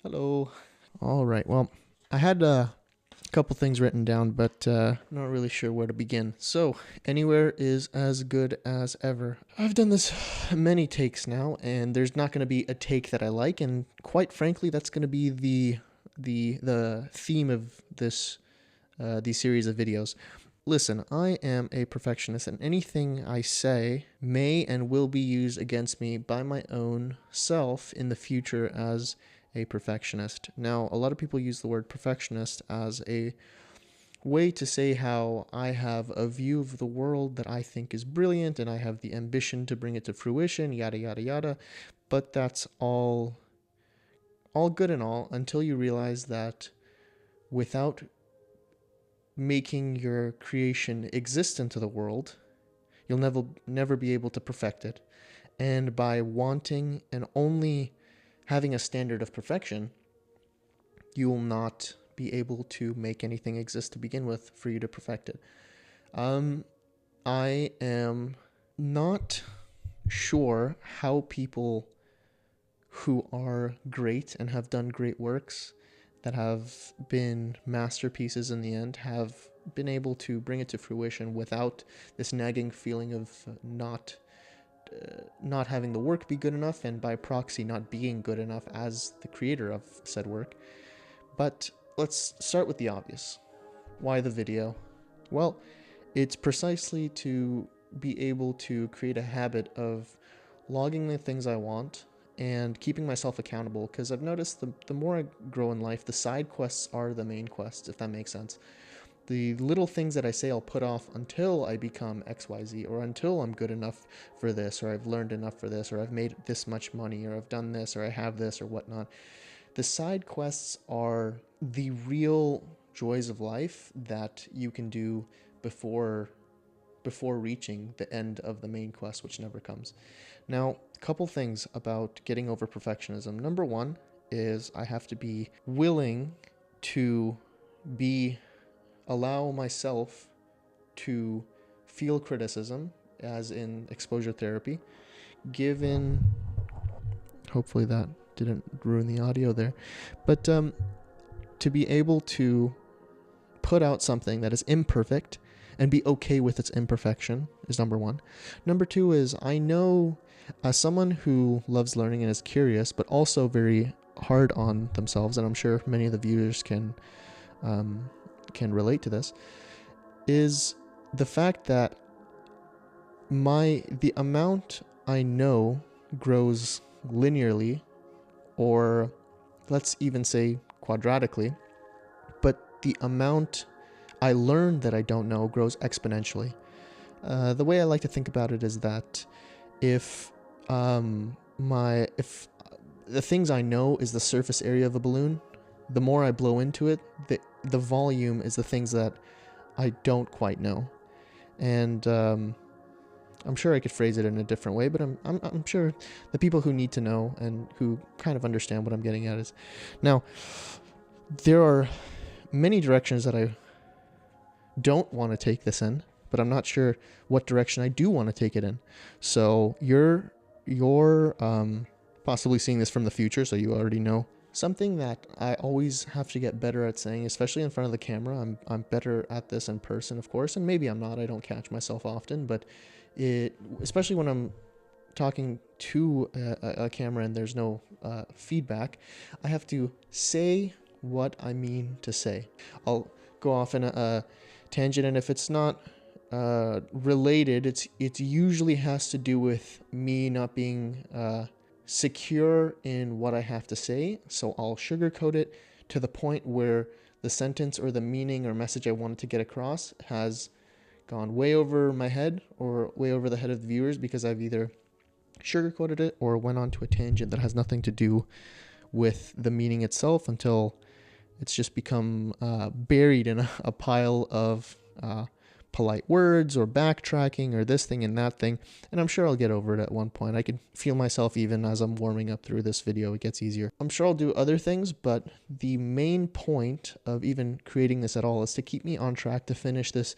Hello. All right. Well, I had a couple things written down, but not really sure where to begin. So, anywhere is as good as ever. I've done this many takes now, and there's not going to be a take that I like, and quite frankly, that's going to be the theme of this these series of videos. Listen, I am a perfectionist, and anything I say may and will be used against me by my own self in the future as a perfectionist. Now, a lot of people use the word perfectionist as a way to say how I have a view of the world that I think is brilliant and I have the ambition to bring it to fruition, yada, yada, yada. But that's all good and all until you realize that without making your creation exist into the world, you'll never be able to perfect it. And by wanting and only having a standard of perfection, you will not be able to make anything exist to begin with for you to perfect it. I am not sure how people who are great and have done great works that have been masterpieces in the end have been able to bring it to fruition without this nagging feeling of not having the work be good enough, and by proxy not being good enough as the creator of said work. But let's start with the obvious. Why the video? Well, it's precisely to be able to create a habit of logging the things I want and keeping myself accountable, because I've noticed the more I grow in life, the side quests are the main quests, if that makes sense. The little things that I say I'll put off until I become XYZ, or until I'm good enough for this, or I've learned enough for this, or I've made this much money, or I've done this, or I have this, or whatnot. The side quests are the real joys of life that you can do before reaching the end of the main quest, which never comes. Now, a couple things about getting over perfectionism. Number one is I have to be willing to be allow myself to feel criticism, as in exposure therapy, given hopefully that didn't ruin the audio there, but to be able to put out something that is imperfect and be okay with its imperfection is number one. Number two is I know, as someone who loves learning and is curious, but also very hard on themselves, and I'm sure many of the viewers can relate to this, is the fact that the amount I know grows linearly, or let's even say quadratically, but the amount I learn that I don't know grows exponentially. The way I like to think about it is that if if the things I know is the surface area of a balloon, the more I blow into it, the volume is the things that I don't quite know. And I'm sure I could phrase it in a different way, but I'm sure the people who need to know and who kind of understand what I'm getting at is, now, there are many directions that I don't want to take this in, but I'm not sure what direction I do want to take it in. So you're possibly seeing this from the future, so you already know. Something that I always have to get better at saying, especially in front of the camera. I'm better at this in person, of course, and maybe I'm not. I don't catch myself often, but especially when I'm talking to a camera and there's no feedback, I have to say what I mean to say. I'll go off in a tangent, and if it's not related, it usually has to do with me not being secure in what I have to say. So I'll sugarcoat it to the point where the sentence or the meaning or message I wanted to get across has gone way over my head or way over the head of the viewers, because I've either sugarcoated it or went on to a tangent that has nothing to do with the meaning itself, until it's just become buried in a pile of polite words or backtracking or this thing and that thing. And I'm sure I'll get over it at one point. I can feel myself even as I'm warming up through this video. It gets easier. I'm sure I'll do other things, but the main point of even creating this at all is to keep me on track to finish this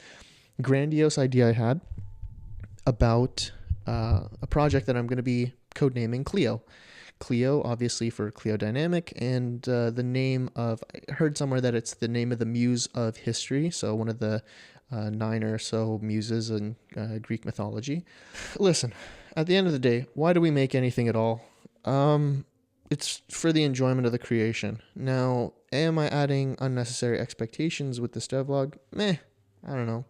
grandiose idea I had about a project that I'm going to be codenaming Clio. Clio, obviously for Clio Dynamic, and the name of, I heard somewhere that it's the name of the muse of history, so one of the 9 or so muses in Greek mythology. Listen, at the end of the day, why do we make anything at all? It's for the enjoyment of the creation. Now, am I adding unnecessary expectations with this devlog? Meh, I don't know.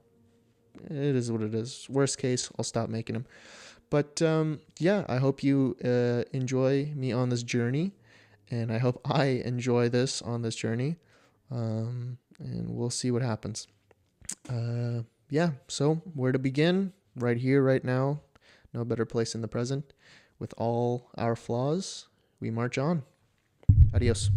It is what it is. Worst case, I'll stop making them. But yeah, I hope you enjoy me on this journey, and I hope I enjoy this on this journey. And we'll see what happens. Yeah, so where to begin? Right here, right now. No better place in the present. With all our flaws, we march on. Adios.